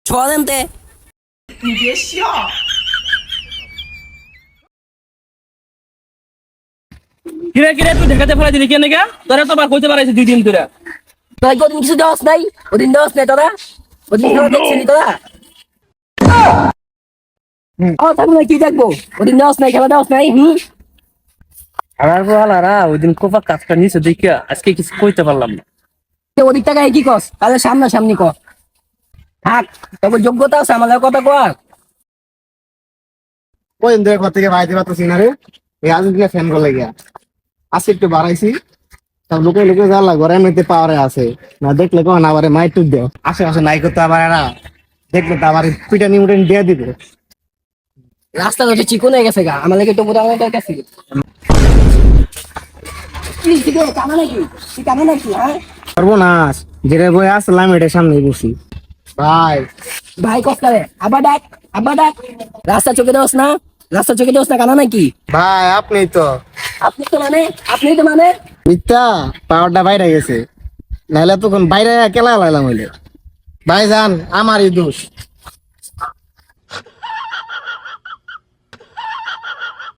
ছোয়া দেন তে। কিরে কিরে তুই ঢেকাতে ফেলা দিলি কেন গা? তোরা তো বার কইতে পারাইছিস 2 দিন ধরে। তোরা কি ওদিন কিছু দেওয়াস নাই? ওদিন দেওয়াস নাই তোরা? ওদিন খেলা দেখছিলি তোরা? থাকবো না, কি দেখবো? ওদিন দেওয়াস নাই, খেলা দেওয়াস নাই। আমার বলারা ওইদিন কোপা কাজটা নিচে দেখিয়া আজকে কিছু কইতে পারলাম না। ওদিক টাকায় কি কস? তাহলে সামনাসামনি ক। থাক, তবে যোগ্যতা আছে আমাদের কথা কর। কয়দিন ধরে ঘর থেকে বাইরে পারতেছি না রে। এই আর্জেন্টিনা ফ্যান গুলো গিয়া আজকে একটু বাড়াইছি। সব লোকে লোকে জ্বালা ঘরে এমনিতে পাওয়ারে আছে না, দেখলে কখন আবার মাই টুক দেও আশেপাশে নাই করতে আবার এরা দেখলে তো আবার পিটানি মুটানি দিয়ে দিবে। রাস্তা তো চিকন হয়ে গেছে গা, আমাদেরকে তো বোধ হয় কাছে কানা নাকি? তুই কানা নাকি? হ্যাঁ সর্বনাশ, যেটা বই আসলাম এটার সামনে বসি। ভাই ভাই কষ্টারে আবার ডাক, আবার ডাক। রাস্তা চোখে দেওয়াস না, রাস্তা চোখে দেওয়াস না, কানা নাকি? ভাই আপনি তো আপনি তো মানে, আপনি তো মানে মিথ্যা পাওয়ারটা বাইরে গেছে, নাহলে তখন বাইরে কেলা লাইলাম হইলে। ভাই যান আমারই দোষ।